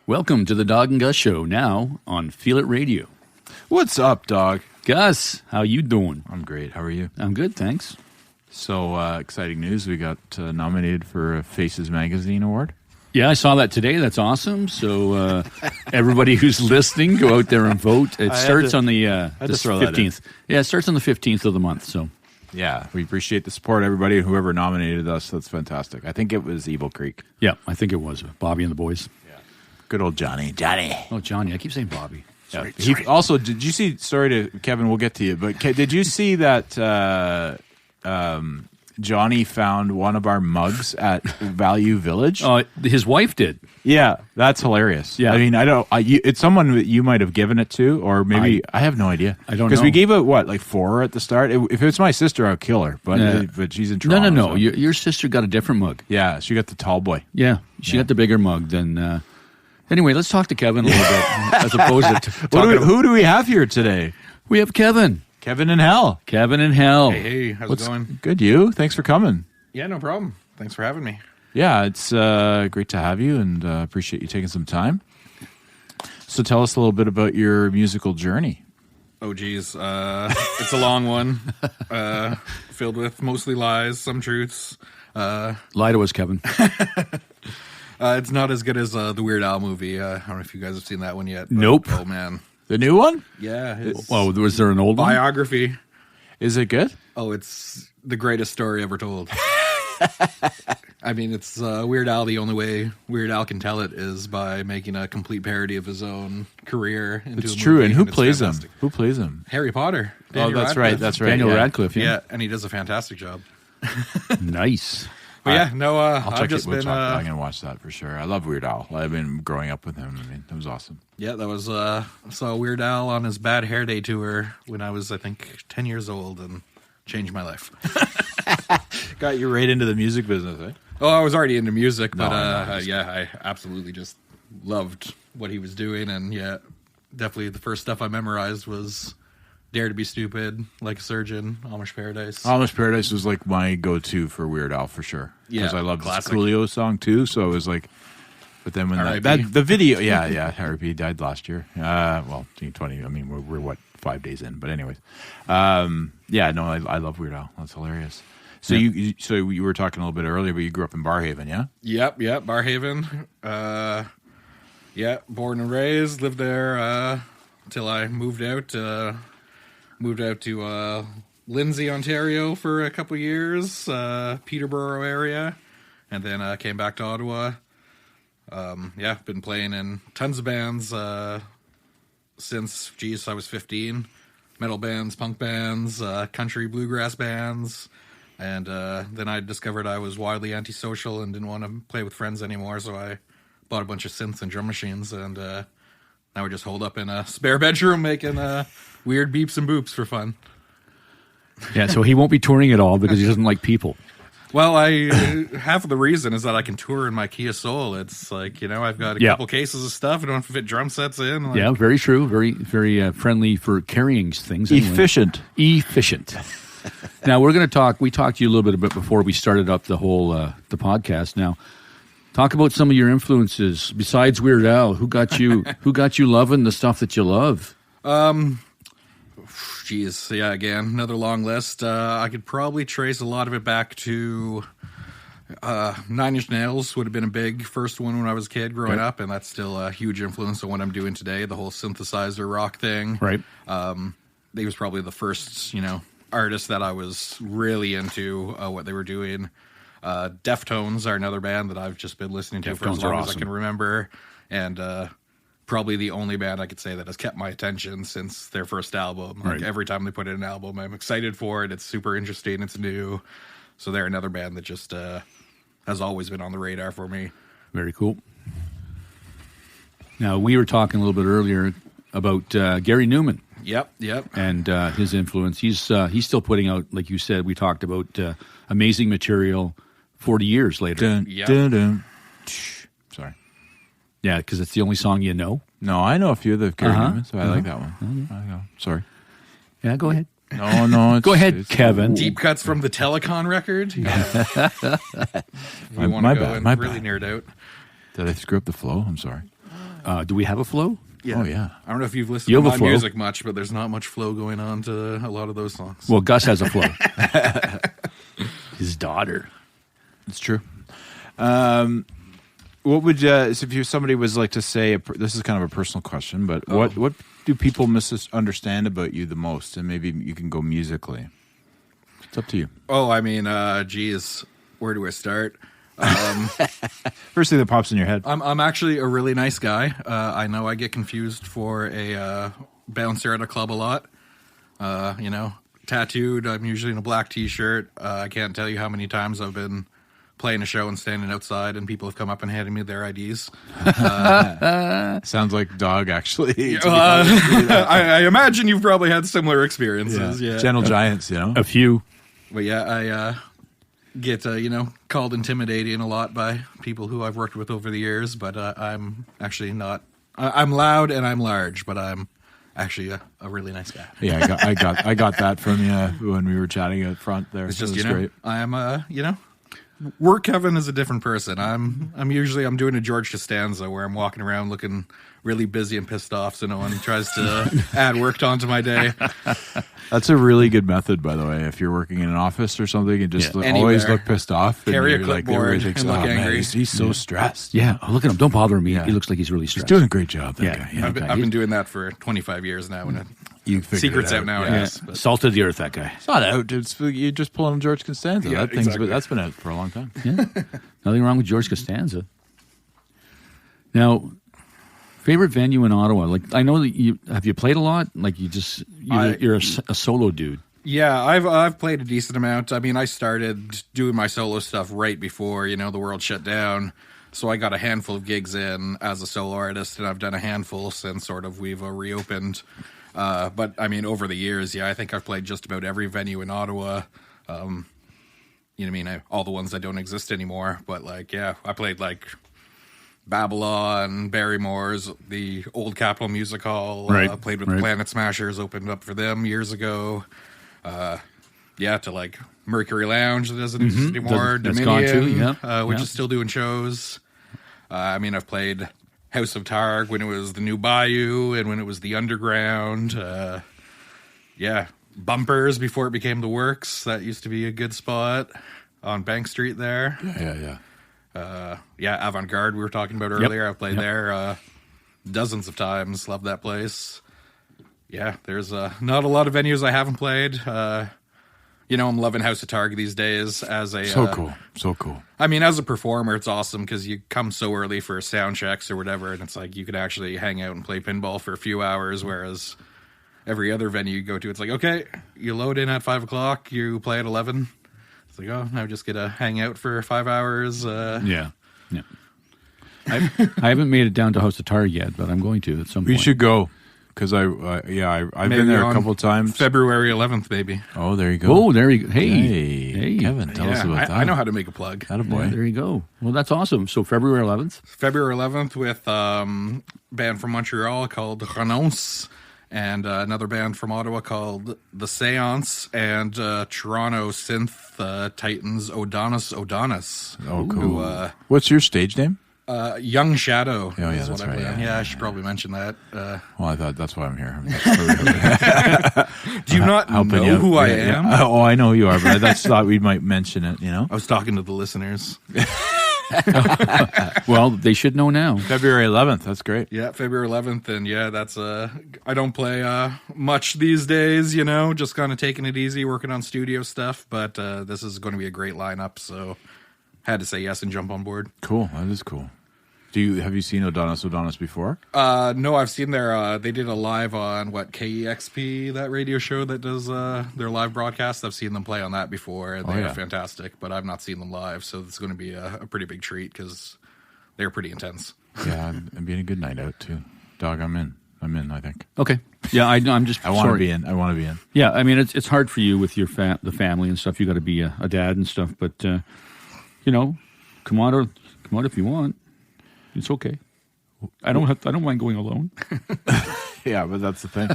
Welcome to the Dawg and Gus show, now on Feel It Radio. What's up, Dog? Gus, how you doing? I'm great. How are you? I'm good, thanks. So, exciting news. We got nominated for a Faces Magazine Award. Yeah, I saw that today. That's awesome. So everybody who's listening, go out there and vote. It starts on the 15th. Yeah, it starts on the 15th of the month. So yeah, we appreciate the support, everybody. Whoever nominated us, that's fantastic. I think it was Evil Creek. yeah, I think it was Bobby and the boys. Good old Johnny. Oh, Johnny. I keep saying Bobby. Yeah. Also, did you see, sorry to, Kevin, we'll get to you, but did you see that Johnny found one of our mugs at Value Village? His wife did. Yeah, that's hilarious. Yeah. I mean, it's someone that you might have given it to, or maybe, I have no idea. I don't know. Because we gave it, like 4 at the start? If it's my sister, I'll kill her, but she's in Toronto. No. So. Your sister got a different mug. Yeah, she got the tall boy. Yeah, she got the bigger mug than... Anyway, let's talk to Kevin a little bit, as opposed to who do we have here today? We have Kevin. Kevin in hell. Kevin in hell. Hey, how's it going? Good, you? Thanks for coming. Yeah, no problem. Thanks for having me. Yeah, it's great to have you, and appreciate you taking some time. So tell us a little bit about your musical journey. Oh, geez. It's a long one, filled with mostly lies, some truths. Lie to us, Kevin. It's not as good as the Weird Al movie. I don't know if you guys have seen that one yet. But, Nope. Oh, man. The new one? Yeah. Oh, was there an old one? Biography. Is it good? Oh, it's the greatest story ever told. I mean, it's Weird Al. The only way Weird Al can tell it is by making a complete parody of his own career into It's a true. movie, And who it's plays fantastic. him? Who plays him? Harry Potter. Oh, Daniel that's Radcliffe. right. That's right. Daniel yeah. Radcliffe, Yeah, and he does a fantastic job. Nice. But yeah, no, I'll I've check just it. We'll been... I'm going to watch that for sure. I love Weird Al. I've been growing up with him. I mean, it was awesome. Yeah, that was I saw Weird Al on his Bad Hair Day tour when I was, I think, 10 years old, and changed my life. Got you right into the music business, eh? Oh, I was already into music, but No, yeah, I absolutely just loved what he was doing, and yeah, definitely the first stuff I memorized was Dare to Be Stupid, Like a Surgeon, Amish Paradise. Amish Paradise was like my go-to for Weird Al for sure. Because Yeah, I love the classic. Coolio song too. So it was like, but then when R.I.P.. the video, yeah, R.I.P. died last year. Well, 2020. I mean, we're what 5 days in, but anyways, yeah, no, I love Weird Al. That's hilarious. So you were talking a little bit earlier, but you grew up in Barrhaven, yeah? Yep, Barrhaven. Yeah, born and raised, lived there until I moved out. Moved out to Lindsay, Ontario for a couple years, Peterborough area, and then came back to Ottawa. Yeah, been playing in tons of bands since, I was 15. Metal bands, punk bands, country bluegrass bands. And then I discovered I was wildly antisocial and didn't want to play with friends anymore, so I bought a bunch of synths and drum machines, and now we're just holed up in a spare bedroom making weird beeps and boops for fun. Yeah, so he won't be touring at all because he doesn't like people. Well, half of the reason is that I can tour in my Kia Soul. It's like, I've got a couple cases of stuff. I don't have to fit drum sets in. Yeah, very true. Very, very friendly for carrying things. Anyway. Efficient. Now, we're going to talk. We talked to you a little bit before we started up the whole the podcast. Now, talk about some of your influences besides Weird Al. Who got you loving the stuff that you love? Geez, yeah, again, another long list. I could probably trace a lot of it back to 9 Inch Nails would have been a big first one when I was a kid growing up, and that's still a huge influence on what I'm doing today, the whole synthesizer rock thing. Right. He was probably the first, artist that I was really into what they were doing. Deftones are another band that I've just been listening to for as long as I can remember, and probably the only band I could say that has kept my attention since their first album. Like every time they put in an album, I'm excited for it. It's super interesting. It's new. So they're another band that just has always been on the radar for me. Very cool. Now, we were talking a little bit earlier about Gary Newman. Yep. And his influence. He's still putting out, like you said, we talked about amazing material 40 years later. Sorry. Yeah, because it's the only song you know. No, I know a few of the Gary Newman, so I like that one. I know. Sorry. Yeah, go ahead. No. Go ahead, Kevin. Deep cuts from the Telecon record. My bad. Really nerd out. Did I screw up the flow? I'm sorry. Do we have a flow? Yeah. Oh, yeah. I don't know if you've listened to my music much, but there's not much flow going on to a lot of those songs. Well, Gus has a flow. His daughter. It's true. What would if somebody was like to say? This is kind of a personal question, but what do people misunderstand about you the most? And maybe you can go musically. It's up to you. Oh, I mean, geez, where do I start? First thing that pops in your head. I'm actually a really nice guy. I know I get confused for a bouncer at a club a lot. Tattooed. I'm usually in a black T-shirt. I can't tell you how many times I've been playing a show and standing outside, and people have come up and handed me their IDs. Sounds like Dawg, actually. I imagine you've probably had similar experiences. Yeah. Gentle giants, A few. But yeah, I get called intimidating a lot by people who I've worked with over the years. But I'm actually not. I'm loud and I'm large, but I'm actually a really nice guy. Yeah, I got that from you when we were chatting out front there. It's just great. I am work Kevin is a different person. I'm usually doing a George Costanza where I'm walking around looking really busy and pissed off, so no one tries to add work onto my day. That's a really good method, by the way. If you're working in an office or something, and just always look pissed off. Carry a clipboard and look angry. He's so stressed. Yeah, look at him. Don't bother me. Yeah. He looks like he's really stressed. He's doing a great job. That guy. I've been doing that for 25 years now, and secret's out now. Yeah. Salt of the earth, that guy. It's not out. You're just pulling George Costanza. Yeah, that's been out for a long time. Yeah. Nothing wrong with George Costanza. Now, favorite venue in Ottawa? Like, I know that you played a lot. Like, you're a solo dude. Yeah, I've played a decent amount. I mean, I started doing my solo stuff right before the world shut down. So I got a handful of gigs in as a solo artist, and I've done a handful since we've reopened. But I mean, over the years, I think I've played just about every venue in Ottawa. All the ones that don't exist anymore. But I played Babylon, Barrymore's, the old Capitol Music Hall. Right. Played with the Planet Smashers, opened up for them years ago. To Mercury Lounge that doesn't exist anymore. That's Dominion, gone too, which is still doing shows. I've played House of Targ when it was the New Bayou and when it was the Underground. Bumpers before it became the Works. That used to be a good spot on Bank Street there. Yeah. Avant-Garde we were talking about earlier. I've played there dozens of times. Love that place. Yeah, there's not a lot of venues I haven't played. I'm loving House of Targ these days as a... So cool. I mean, as a performer, it's awesome because you come so early for sound checks or whatever, and it's like you could actually hang out and play pinball for a few hours, whereas every other venue you go to, it's like, okay, you load in at 5 o'clock, you play at 11. It's like, oh, now I just get to hang out for 5 hours. Yeah. I haven't made it down to House of Targ yet, but I'm going to at some point. We should go. Because I've been there a couple of times. February 11th, baby. Oh, there you go. Oh, there you go. Hey, Kevin, tell us about that. I know how to make a plug. Attaboy. Yeah, there you go. Well, that's awesome. So February 11th? February 11th with band from Montreal called Renonce and another band from Ottawa called The Seance and Toronto synth titans Odonis. Oh, cool. What's your stage name? Jung Shadow. Oh, yeah, that's right. Yeah, I should probably mention that. Well, I thought that's why I'm here. Do you not know who I am? Oh, I know who you are, but I just thought we might mention it, I was talking to the listeners. Well, they should know now. February 11th. That's great. Yeah, February 11th. And that's I don't play much these days, just kind of taking it easy, working on studio stuff. But this is going to be a great lineup. So had to say yes and jump on board. Cool. That is cool. Have you seen Odonis before? No, I've seen they did a live on KEXP, that radio show that does their live broadcast. I've seen them play on that before, and they are fantastic, but I've not seen them live, so it's going to be a pretty big treat because they're pretty intense. Yeah, and being a good night out too. Dawg, I'm in, I think. Okay. Yeah, I'm just I want to be in. Yeah, I mean, it's hard for you with your the family and stuff. You got to be a dad and stuff, but come on if you want. It's okay. I don't mind going alone. Yeah, but that's the thing.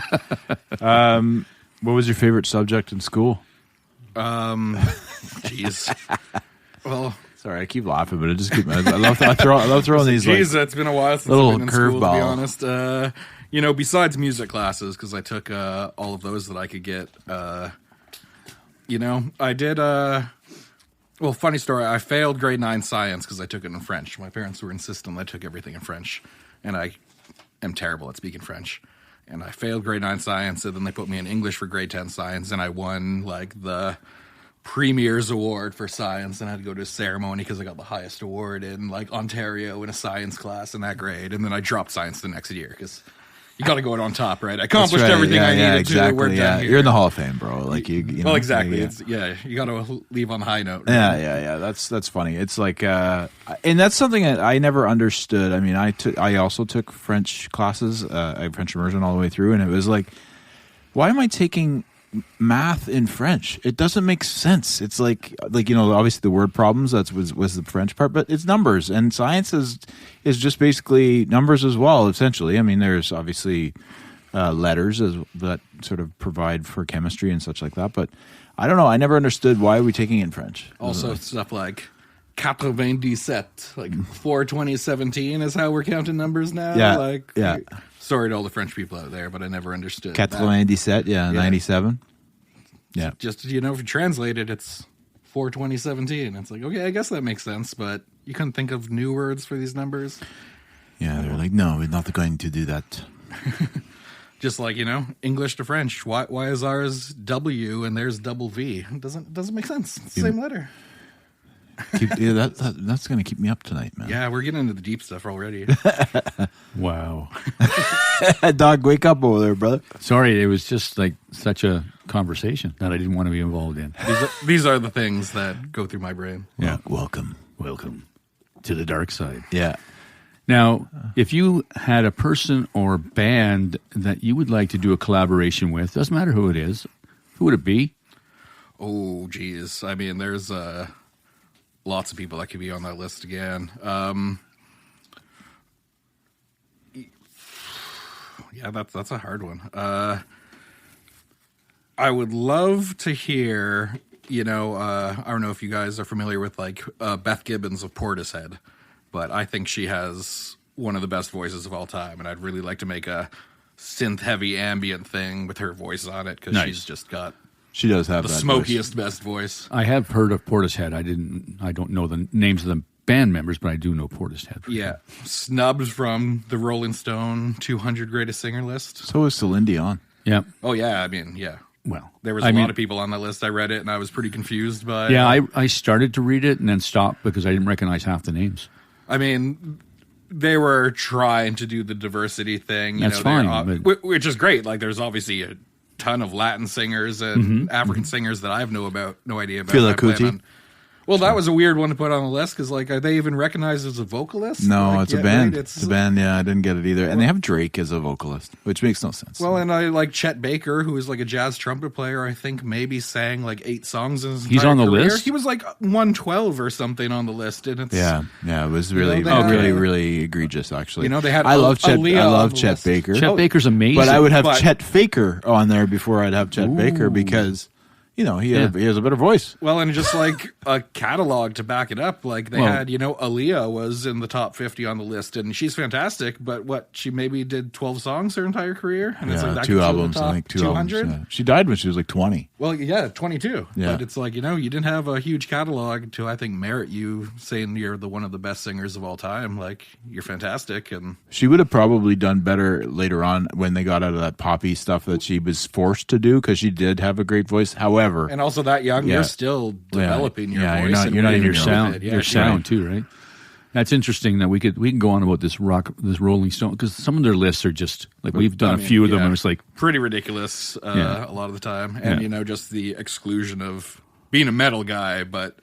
What was your favorite subject in school? Jeez. Well, Sorry, I keep laughing, but I love throwing these. Jeez, it's been a while since little I've been in school, to be curveball. honest. Besides music classes, because I took all of those that I could get. I did. Well, funny story. I failed grade 9 science because I took it in French. My parents were insistent I took everything in French, and I am terrible at speaking French. And I failed grade 9 science, and then they put me in English for grade 10 science, and I won the Premier's Award for science, and I had to go to a ceremony because I got the highest award in Ontario in a science class in that grade. And then I dropped science the next year because you got to go out on top, right? I accomplished everything I needed to. We're done here. You're in the Hall of Fame, bro. Well, exactly. You got to leave on a high note. Right? Yeah. That's funny. It's and that's something that I never understood. I mean, I also took French classes, French immersion all the way through, and it was why am I taking math in French? It doesn't make sense. It's obviously the word problems was the French part, but it's numbers, and science is just basically numbers as well, essentially. I mean, there's obviously letters that sort of provide for chemistry and such like that, but I don't know. I never understood why are we taking it in French. Also, stuff like 97, 4/20/17 is how we're counting numbers now. Yeah. Sorry to all the French people out there, but I never understood 97, 97. Yeah. Just, if you translate it, it's 4/20/17. It's okay, I guess that makes sense, but you couldn't think of new words for these numbers? Yeah, they're no, we're not going to do that. Just English to French. Why is ours W and theirs double V? It doesn't make sense. It's the same letter. That's going to keep me up tonight, man. Yeah, we're getting into the deep stuff already. Wow. Dog, wake up over there, brother. Sorry, it was just such a conversation that I didn't want to be involved in. These are the things that go through my brain. Yeah. Welcome to the dark side. Yeah. Now, if you had a person or band that you would like to do a collaboration with, doesn't matter who it is, who would it be? Oh, geez. I mean, there's lots of people that could be on that list again. Yeah, that's a hard one. I would love to hear, I don't know if you guys are familiar with Beth Gibbons of Portishead, but I think she has one of the best voices of all time, and I'd really like to make a synth-heavy ambient thing with her voice on it because she's just got. She does have the that smokiest, best voice. I have heard of Portishead. I don't know the names of the band members, but I do know Portishead. Yeah, snubbed from the Rolling Stone 200 Greatest Singer list. So is Celine Dion. Yeah. Oh yeah, I mean, yeah. Well, there was a lot of people on that list. I read it and I was pretty confused by. Yeah, I started to read it and then stopped because I didn't recognize half the names. I mean, they were trying to do the diversity thing. That's fine, which is great. There's obviously a ton of Latin singers and African singers that I have no idea about. Fela Kuti. Well, that was a weird one to put on the list because, are they even recognized as a vocalist? No, it's a band. Right? It's a band. Yeah, I didn't get it either. And they have Drake as a vocalist, which makes no sense. Well, and I like Chet Baker, who is a jazz trumpet player. I think maybe sang 8 songs in his He's on the career. list. He was 112 or something on the list, and it's yeah. It was really, really egregious. Actually, they had. I love Chet Baker. Chet Baker's amazing, but I would have Chet Faker on there before I'd have Chet Baker because. He has a better voice. Well, and just a catalog to back it up. They had, Aaliyah was in the top 50 on the list, and she's fantastic. But she maybe did 12 songs her entire career, and it's that 2 albums. I think 200. Yeah. She died when she was 20. Well, yeah, 22. Yeah. But it's you didn't have a huge catalog to I think merit you saying you're one of the best singers of all time. You're fantastic, and she would have probably done better later on when they got out of that poppy stuff that she was forced to do because she did have a great voice. However. And also that young, you're still developing your voice. You're not in your sound. Your sound too, right? That's interesting that we can go on about this Rolling Stone because some of their lists are just we've done a few of them and it's pretty ridiculous a lot of the time, and just the exclusion of being a metal guy, but.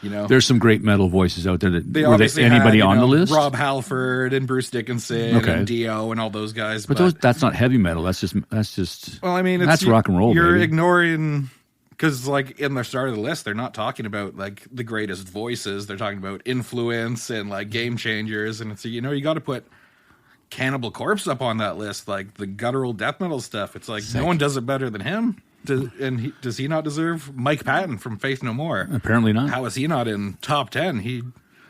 There's some great metal voices out there. Anybody on the list? Rob Halford and Bruce Dickinson and Dio and all those guys. But that's not heavy metal. That's just. Well, I mean, that's rock and roll. You're baby. Ignoring because, in the start of the list, they're not talking about the greatest voices. They're talking about influence and game changers. And it's you got to put Cannibal Corpse up on that list, the guttural death metal stuff. It's no one does it better than him. Does he not deserve Mike Patton from Faith No More? Apparently not. How is he not in top 10? He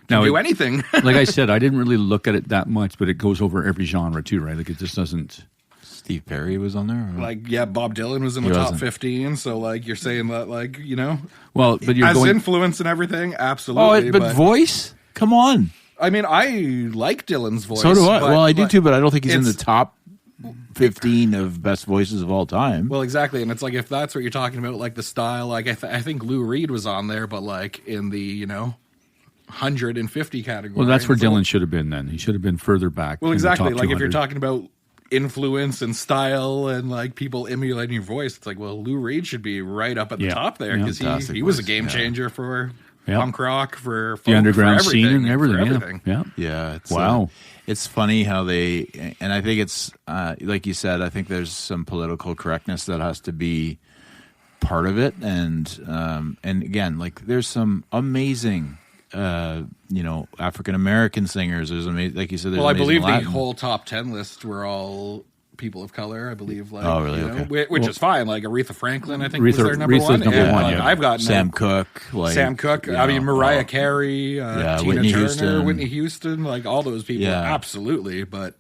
can do anything. Like I said, I didn't really look at it that much, but it goes over every genre too, right? Like it just doesn't. Steve Perry was on there? Or? Like, yeah, Bob Dylan was in the top 15, so, like, you're saying that, like, you know... Well, but you're as going... influence and everything, absolutely. Oh, but voice? Come on. I mean, I like Dylan's voice. So do I. Well, I do too, but I don't think he's in the top 15 of best voices of all time. Well, exactly, and it's like, if that's what you're talking about, like, the style, like, I think Lou Reed was on there, but, like, in the, you know... 150 category. Well, that's where Dylan should have been then. He should have been further back. Well, exactly. Like if you're talking about influence and style and like people emulating your voice, it's like, well, Lou Reed should be right up at the top there because he was a game changer for punk rock, for folk, the underground for scene and everything. Yeah. It's funny how they, and I think it's like you said, I think there's some political correctness that has to be part of it, and again, like there's some amazing. African American singers. There's amazing, like you said. There's I believe Latin. the whole top 10 list were all people of color. I believe. Like, oh, really? Okay. Which is fine. Like Aretha Franklin, I think was their number one. I've got Sam Cooke. Sam Cooke. I mean, Mariah Carey, Tina Whitney Turner, Houston. Whitney Houston. Like all those people, absolutely. But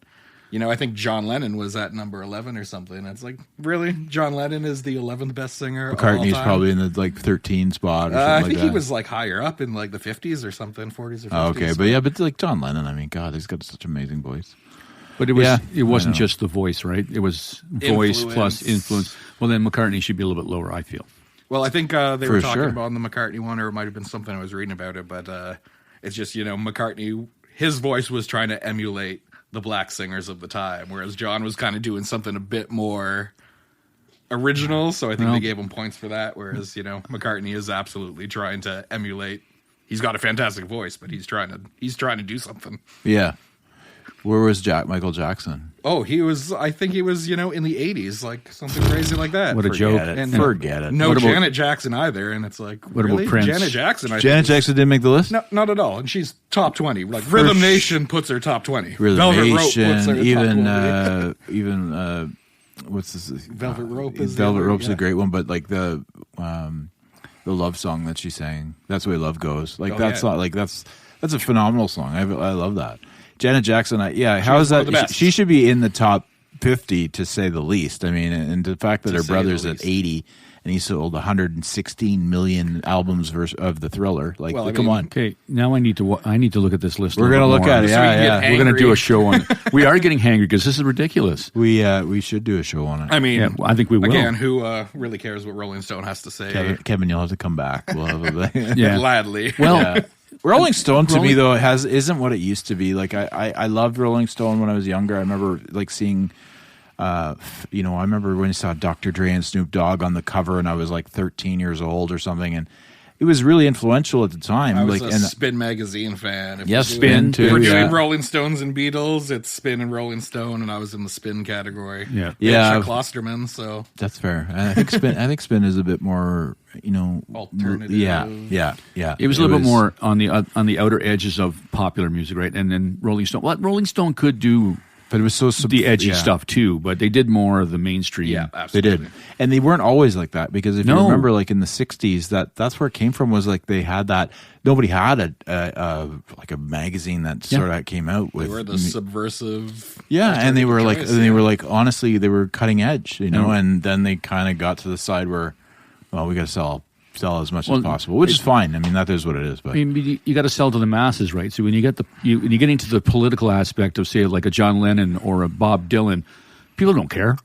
I think John Lennon was at number 11 or something. It's like, really? John Lennon is the 11th best singer of all McCartney's time? probably in the, 13 spot or something I think he was, higher up in, the 50s or something, 40s or 50s. Oh, okay, but like John Lennon, I mean, God, he's got such an amazing voice. But it wasn't just the voice, right? It was voice plus influence. Well, then McCartney should be a little bit lower, I feel. Well, I think they were talking about on the McCartney one, or it might have been something I was reading about it, but it's just, McCartney, his voice was trying to emulate the black singers of the time, whereas John was kind of doing something a bit more original, so I think they gave him points for that, whereas, McCartney is absolutely trying to emulate. He's got a fantastic voice, but he's trying to do something. Yeah. Where was Michael Jackson? Oh, I think he was, in the 80s, like something crazy like that. What a joke. Forget it. No Janet Jackson either, and it's like, what really? About Prince? Janet Jackson? Janet Jackson didn't make the list? No, not at all, and she's top 20. Like, Rhythm Nation puts her top 20. Velvet Rope puts her top 20. Even what's this? Velvet Rope Rope's a great one, but like the love song that she sang, That's the Way Love Goes. Like that's a phenomenal song. I love that. Janet Jackson, how is that? She should be in the top 50 to say the least. I mean, and the fact that her brother's at 80 and he sold 116 million albums of the Thriller. Like, come on. Okay, now I need to look at this list. We're going to look at it. We're going to do a show on it. We are getting hangry because this is ridiculous. We should do a show on it. I mean, I think we will. Again, who really cares what Rolling Stone has to say? Kevin, you'll have to come back. We'll have a gladly. Well. Rolling Stone to me though isn't what it used to be. Like I loved Rolling Stone when I was younger. I remember seeing, I remember when I saw Dr. Dre and Snoop Dogg on the cover, and I was like 13 years old or something, and it was really influential at the time. I was a Spin magazine fan. Spin too. We're doing Rolling Stones and Beatles. It's Spin and Rolling Stone, and I was in the Spin category. Yeah. Chuck Klosterman. So that's fair. I think Spin is a bit more, alternative. Yeah. It was a little bit more on the outer edges of popular music, right? And then Rolling Stone. Well, Rolling Stone could do. But it was so the edgy stuff too, but they did more of the mainstream. Yeah, absolutely. They did, and they weren't always like that, because if you remember, like in the '60s, that's where it came from. Was like they had that. Nobody had a magazine that sort of came out with. They were the subversive. Yeah, and they were like honestly, they were cutting edge, and then they kind of got to the side where, well, we got to sell as much as possible, which is fine. I mean, that is what it is. But I mean, you got to sell to the masses, right? So when you get when you get into the political aspect of, say, like a John Lennon or a Bob Dylan, people don't care.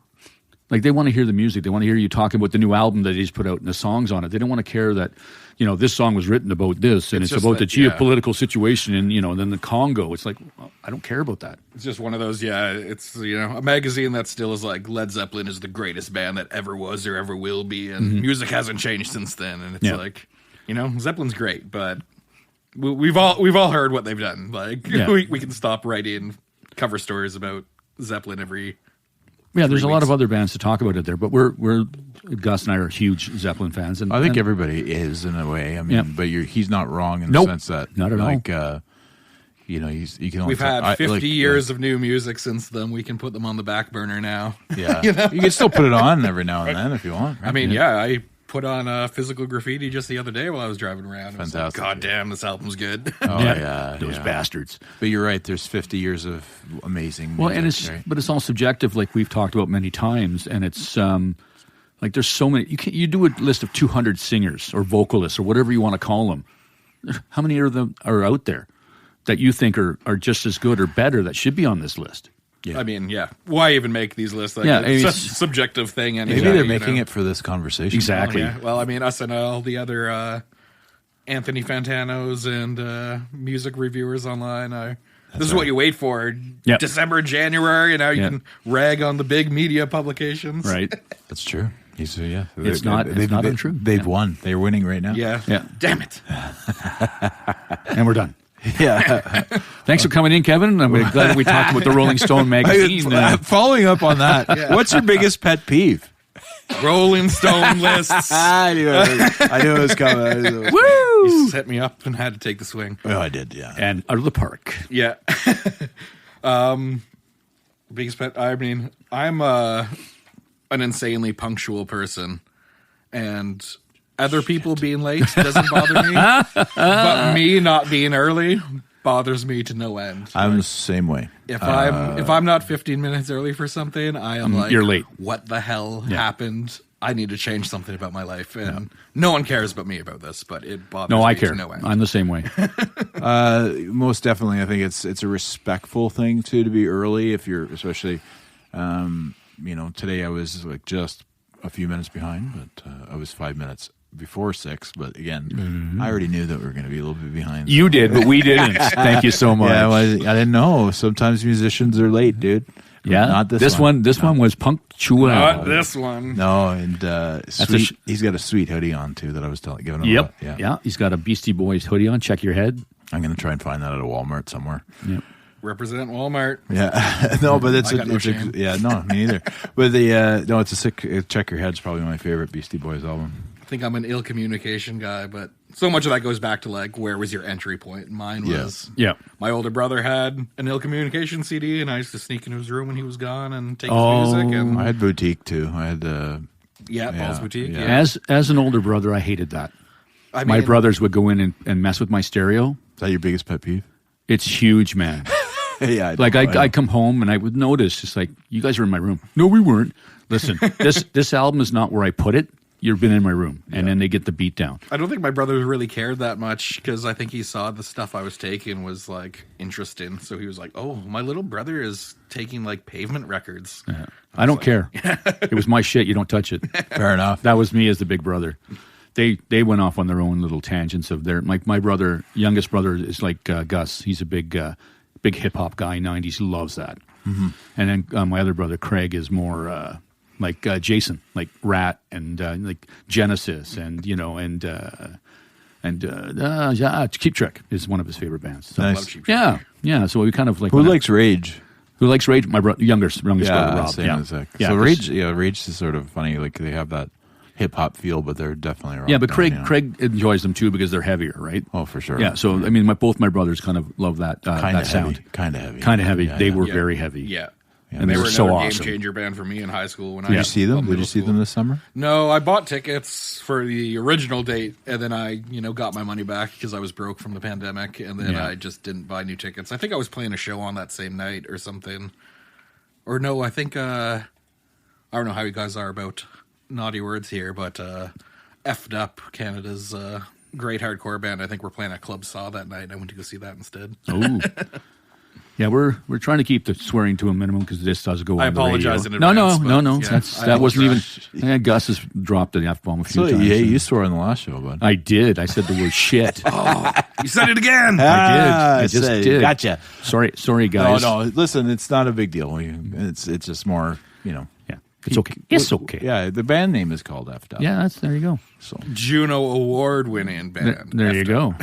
Like, they want to hear the music. They want to hear you talking about the new album that he's put out and the songs on it. They don't want to care that, this song was written about this and it's about the geopolitical situation and, then the Congo. It's like, well, I don't care about that. It's just one of those, it's, a magazine that still is like, Led Zeppelin is the greatest band that ever was or ever will be, and music hasn't changed since then. And it's like, Zeppelin's great, but we've all heard what they've done. Like, we can stop writing cover stories about Zeppelin every... Yeah, there's a lot of other bands to talk about it there, but we're Gus and I are huge Zeppelin fans, and I think everybody is in a way. I mean, but he's not wrong in the sense that not at all. you know, you can only We've had 50 years of new music since then. We can put them on the back burner now. Yeah. You know? You can still put it on every now and then if you want. Right? I mean, I put on Physical Graffiti just the other day while I was driving around. Fantastic. Like, God damn, this album's good. Oh, yeah. Those bastards. But you're right. There's 50 years of amazing music. Well, and but it's all subjective, like we've talked about many times, and it's like there's so many. You do a list of 200 singers or vocalists or whatever you want to call them. How many of them are out there that you think are just as good or better that should be on this list? Yeah. I mean, why even make these lists? Like, it's such a subjective thing. Maybe they're making it for this conversation. Exactly. Well, I mean, us and all the other Anthony Fantanos and music reviewers online. This is what you wait for. Yep. December, January, you can rag on the big media publications. Right. That's true. It's not untrue. They've won. They're winning right now. Yeah. Damn it. And we're done. Yeah. Thanks for coming in, Kevin. I'm glad we talked about the Rolling Stone magazine. Following up on that, what's your biggest pet peeve? Rolling Stone lists. I knew it was coming. Woo! You set me up and had to take the swing. Oh, I did, yeah. And out of the park. Yeah. Biggest pet. I mean, I'm an insanely punctual person, and other people being late doesn't bother me, but me not being early bothers me to no end. I'm the same way. If I'm not 15 minutes early for something, I am like, you're late. What the hell happened? I need to change something about my life, and no one cares about me about this, but it bothers me I care. to no end. I'm the same way. Most definitely, I think it's a respectful thing to be early. If you're especially, today I was like just a few minutes behind, but I was 5 minutes before 6. But again, I already knew that we were going to be a little bit behind. You did, but we didn't. Thank you so much. Yeah, well, I didn't know. Sometimes musicians are late, dude. Yeah, not this one. This one was punctual. Not this one. No, and he's got a sweet hoodie on too that I was giving him. Yep. Yeah, he's got a Beastie Boys hoodie on. Check your head. I'm going to try and find that at a Walmart somewhere. Yep. Represent Walmart. Yeah, no, but it's no, me neither. But it's a sick. Check Your Head's probably my favorite Beastie Boys album. I think I'm an ill communication guy, but so much of that goes back to like, where was your entry point? Mine was, my older brother had an ill communication CD, and I used to sneak into his room when he was gone and take his music. And I had Boutique too. I had Paul's Boutique. Yeah. As an older brother, I hated that. My brothers would go in and mess with my stereo. Is that your biggest pet peeve? It's huge, man. Yeah, I come home and I would notice, it's like, you guys were in my room. No, we weren't. Listen, this album is not where I put it. You've been in my room, and then they get the beat down. I don't think my brother really cared that much, because I think he saw the stuff I was taking was like interesting. So he was like, "Oh, my little brother is taking like Pavement records." Yeah. I don't care. It was my shit. You don't touch it. Fair enough. That was me as the big brother. They went off on their own little tangents of their. My brother, youngest brother, is like Gus. He's a big hip hop guy. 90s, loves that. Mm-hmm. And then my other brother Craig is more. Like Jason, like Rat, and like Genesis, and Cheap Trick is one of his favorite bands. So. Nice. Yeah. So we kind of like. Who likes Rage? Who likes Rage? My youngest brother Rob. Same as Zach. Yeah, so Rage is sort of funny. Like they have that hip hop feel, but they're definitely rock. Yeah, but Craig enjoys them too because they're heavier, right? Oh, for sure. Yeah. So I mean, both my brothers kind of love that that sound. Kind of heavy. Kind of heavy. Yeah, they were very heavy. Yeah. And they were so awesome. Game changer band for me in high school. Did you see them? Did you see them this summer? No, I bought tickets for the original date, and then I, got my money back because I was broke from the pandemic, and then I just didn't buy new tickets. I think I was playing a show on that same night or something. Or no, I think I don't know how you guys are about naughty words here, but F'd Up, Canada's great hardcore band. I think we're playing at Club Saw that night. I went to go see that instead. Oh. Yeah, we're trying to keep the swearing to a minimum because this does go on I apologize the in advance. No. Yeah, that wasn't even. Yeah, Gus has dropped the F-bomb a few times. Yeah, you swore on the last show, bud. I did. I said the word shit. Oh, you said it again. I just did. Gotcha. Sorry, guys. No. Listen, it's not a big deal. It's just more, Yeah, it's okay. It's okay. Yeah, the band name is called F'd Up. Yeah, there you go. So Juno Award-winning band. There you go.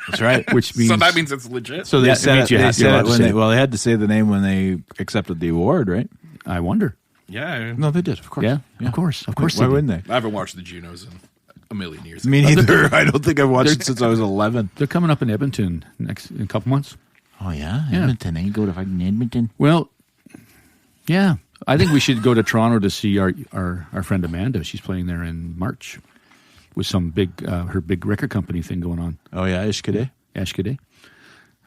That's right. Which means so that means it's legit. So they said it when they had to say the name when they accepted the award, right? I wonder. Yeah. No, they did. Of course. Yeah. Of course. Why wouldn't they? I haven't watched the Junos in a million years. Me neither. I don't think I've watched it since I was 11. They're coming up in Edmonton in a couple months. Oh, yeah? Edmonton. You go to fucking Edmonton. Well, yeah. I think we should go to Toronto to see our friend Amanda. She's playing there in March with some big her big record company thing going on. Oh, yeah? Ishkade? Ashkade.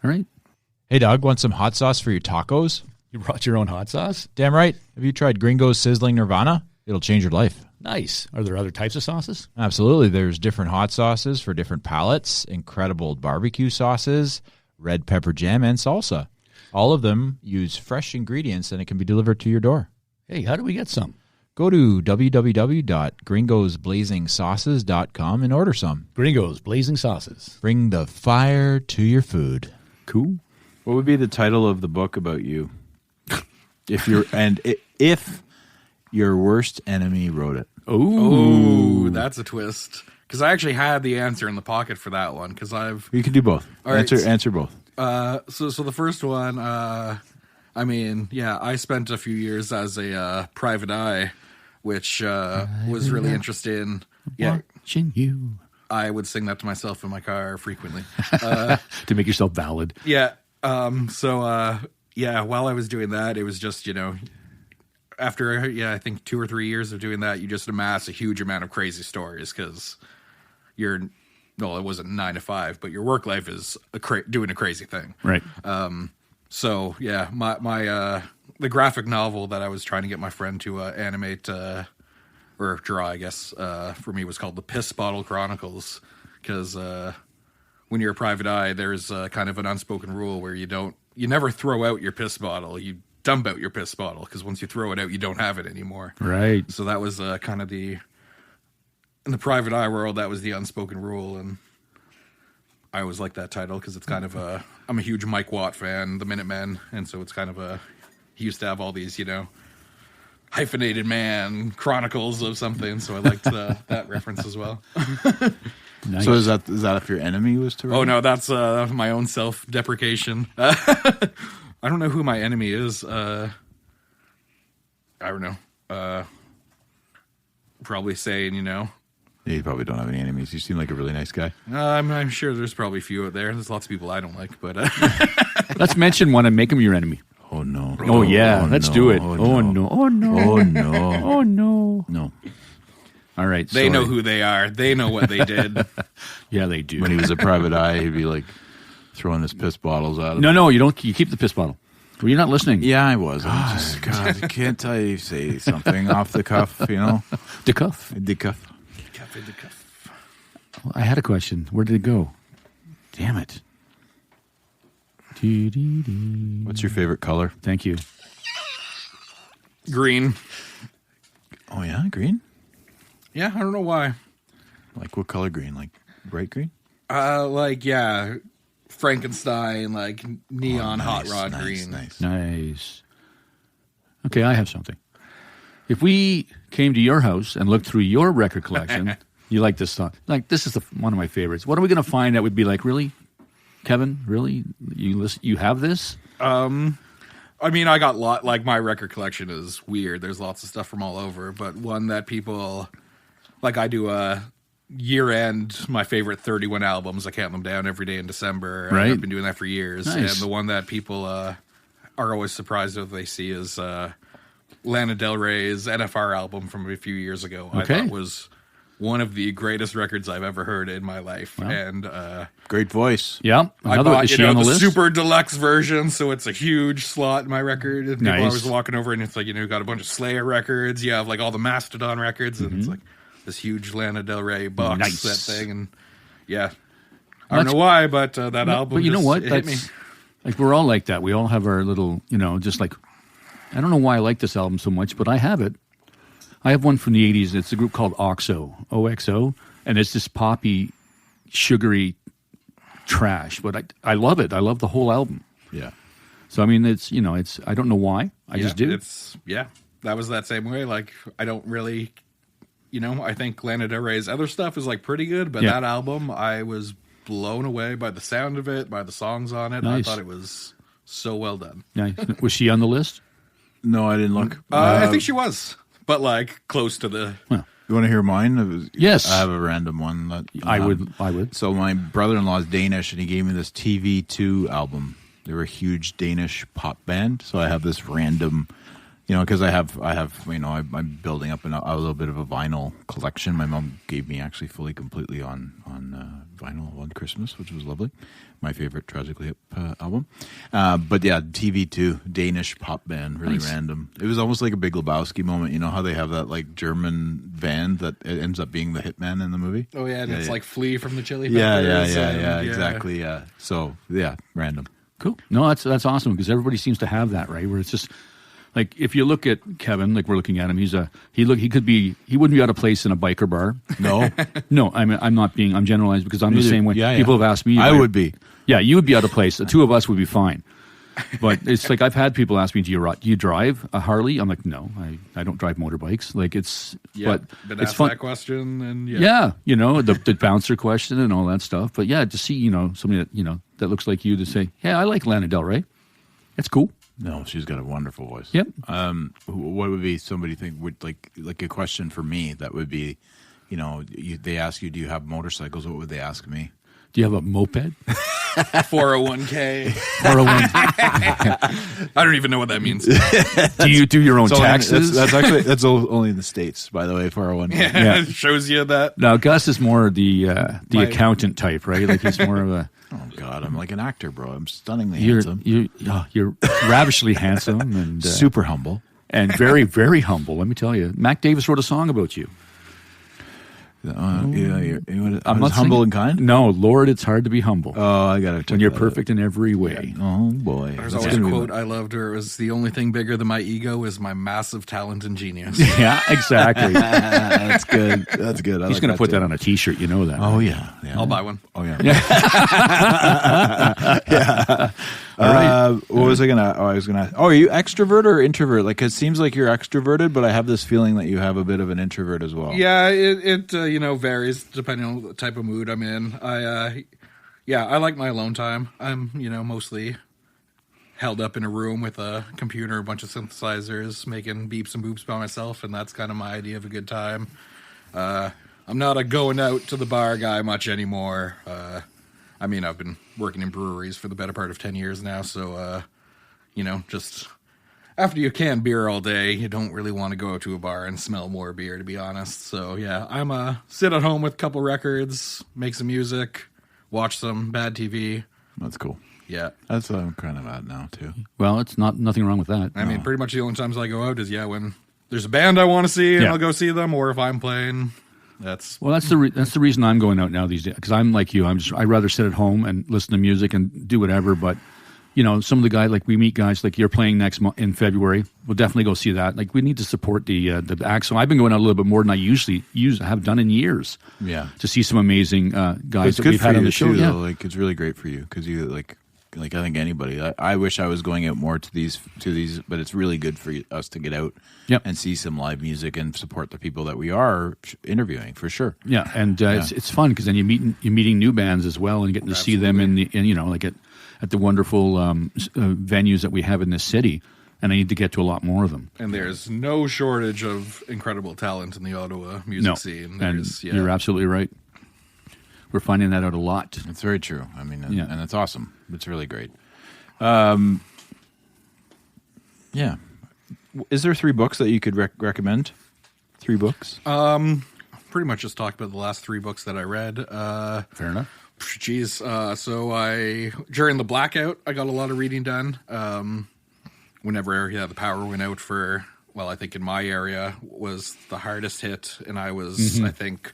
All right. Hey, Dawg, want some hot sauce for your tacos? You brought your own hot sauce? Damn right. Have you tried Gringo's Sizzling Nirvana? It'll change your life. Nice. Are there other types of sauces? Absolutely. There's different hot sauces for different palates, incredible barbecue sauces, red pepper jam, and salsa. All of them use fresh ingredients, and it can be delivered to your door. Hey, how do we get some? Go to www.gringosblazingsauces.com and order some. Gringo's Blazing Sauces. Bring the fire to your food. Cool. What would be the title of the book about you? If your worst enemy wrote it. Oh, that's a twist. Because I actually had the answer in the pocket for that one. Because You can do both. All right. Answer both. So the first one, I spent a few years as a private eye, which was really interesting. Yeah, watching you. I would sing that to myself in my car frequently to make yourself valid. Yeah. While I was doing that, it was just, after, I think 2 or 3 years of doing that, you just amass a huge amount of crazy stories because it wasn't 9 to 5, but your work life is doing a crazy thing. Right. My the graphic novel that I was trying to get my friend to animate or draw, I guess, for me was called The Piss Bottle Chronicles because when you're a private eye, there's kind of an unspoken rule where you never throw out your piss bottle. You dump out your piss bottle because once you throw it out, you don't have it anymore. Right. So that was kind of in the private eye world, that was the unspoken rule. And I always like that title because it's kind of I'm a huge Mike Watt fan, the Minutemen. And so it's kind of he used to have all these, hyphenated man chronicles of something. So I liked that reference as well. Nice. So is that if your enemy was to write? Oh, no, that's my own self-deprecation. I don't know who my enemy is. I don't know. Probably saying, Yeah, you probably don't have any enemies. You seem like a really nice guy. I'm sure there's probably a few out there. There's lots of people I don't like, but... Let's mention one and make them your enemy. Oh, no. Oh, yeah. Let's do it. Oh, no. Oh, no. Oh, no. Oh, no. No. All right. They know who they are. They know what they did. Yeah, they do. When he was a private eye, he'd be like throwing his piss bottles out of No, you don't. You keep the piss bottle. Well, you're not listening. Yeah, I was. God, I can't tell you say something off the cuff, The cuff. The cuff. Well, I had a question. Where did it go? Damn it. What's your favorite color? Thank you. Green. Oh, yeah, green? Yeah, I don't know why. Like what color green? Like bright green? Frankenstein, like neon hot rod green. Nice. Okay, I have something. If we came to your house and looked through your record collection, you like this song. Like, this is one of my favorites. What are we going to find that would be like, really? Kevin, really? You have this? I got my record collection is weird. There's lots of stuff from all over, but one that people... Like I do a year-end, my favorite 31 albums. I count them down every day in December. Right. I've been doing that for years. Nice. And the one that people are always surprised if they see is Lana Del Rey's NFR album from a few years ago. Okay. I thought was one of the greatest records I've ever heard in my life. Wow. And great voice. Yeah. I bought, is she on the list? super deluxe version, so it's a huge slot in my record. And people Nice. always walking over and it's like, got a bunch of Slayer records. You have like all the Mastodon records, and it's like this huge Lana Del Rey box, that thing, and I don't know why, but that album. But you know what? Hit me. Like we're all like that. We all have our little, just like I don't know why I like this album so much, but I have it. I have one from the '80s. It's a group called OXO, OXO, and it's this poppy, sugary trash. But I love it. I love the whole album. Yeah. So it's I don't know why. I just do. That was that same way. Like I don't really. I think Lana Del Rey's other stuff is like pretty good, but that album, I was blown away by the sound of it, by the songs on it. Nice. I thought it was so well done. Nice. Was she on the list? No, I didn't look. I think she was, but like close to the. Well, you want to hear mine? Yes. I have a random one. I would. So my brother-in-law is Danish, and he gave me this TV2 album. They were a huge Danish pop band. So I have this random, because I have, I'm building up a little bit of a vinyl collection. My mom gave me actually completely on vinyl one Christmas, which was lovely. My favorite Tragically Hip album. But yeah, TV2, Danish pop band, really random. It was almost like a Big Lebowski moment. You know how they have that like German band that it ends up being the hitman in the movie? Oh yeah, and it's like Flea from the Chili Peppers. Yeah, exactly, yeah. So yeah, random. Cool. No, that's awesome because everybody seems to have that, right? Where it's just like if you look at Kevin, like we're looking at him, he wouldn't be out of place in a biker bar. No, I'm generalized because I'm the same way. Yeah, People have asked me. I would be. Yeah, you would be out of place. The two of us would be fine. But it's like I've had people ask me, do you drive a Harley? I'm like, no, I don't drive motorbikes. Like it's but been it's asked fun. that question and the bouncer question and all that stuff. But yeah, to see somebody that looks like you to say, yeah, I like Lana Del Rey. That's cool. No, she's got a wonderful voice. Yep. What would be somebody think would like a question for me that would be, they ask you, do you have motorcycles? What would they ask me? Do you have a moped? 401k. 401k. I don't even know what that means. Do you do your own taxes? That's only in the States, by the way, 401k. Yeah. It shows you that. Now, Gus is more the accountant type, right? Like he's more of a... Oh, God, I'm like an actor, bro. I'm stunningly handsome. You're ravishingly handsome and... super humble. And very, very humble, let me tell you. Mac Davis wrote a song about you. I'm not humble singing. and kind. No, Lord, it's hard to be humble. Oh, I got to. When you're perfect in every way. Yeah. Oh boy, there's always a quote I loved where it was the only thing bigger than my ego is my massive talent and genius. Yeah, exactly. That's good. That's good. He's going to put that on a T-shirt. You know that. Oh yeah. I'll buy one. Oh yeah. Yeah. All right. What was I gonna? Oh, I was gonna. Oh, are you extrovert or introvert? Like it seems like you're extroverted, but I have this feeling that you have a bit of an introvert as well. Yeah, it varies depending on the type of mood I'm in. I like my alone time. I'm mostly held up in a room with a computer, a bunch of synthesizers, making beeps and boops by myself, and that's kind of my idea of a good time. I'm not a going out to the bar guy much anymore. I've been working in breweries for the better part of 10 years now, so, just after you can beer all day, you don't really want to go to a bar and smell more beer, to be honest. So, yeah, I'm sit at home with a couple records, make some music, watch some bad TV. That's cool. Yeah. That's what I'm kind of at now, too. Well, it's nothing wrong with that. I mean, pretty much the only times I go out is, when there's a band I want to see, and I'll go see them, or if I'm playing... That's the reason I'm going out now these days because I'm like you. I'd rather sit at home and listen to music and do whatever. But some of the guys like we meet guys like you're playing next month in February. We'll definitely go see that. Like we need to support the act. So I've been going out a little bit more than I usually have done in years. Yeah, to see some amazing guys that we've had on the show. Too, like it's really great for you because you like I think anybody. I wish I was going out more to these, but it's really good for us to get out and see some live music and support the people that we are interviewing for sure. Yeah, and it's fun because then you're meeting new bands as well and getting to see them at the wonderful venues that we have in this city. And I need to get to a lot more of them. And there's no shortage of incredible talent in the Ottawa music scene. You're absolutely right. We're finding that out a lot. It's very true. I mean, and it's awesome. It's really great. Yeah. Is there 3 books that you could recommend? 3 books? Pretty much just talked about the last 3 books that I read. Fair enough. Geez. So during the blackout, I got a lot of reading done. Whenever the power went out for, I think in my area was the hardest hit. And I was, I think...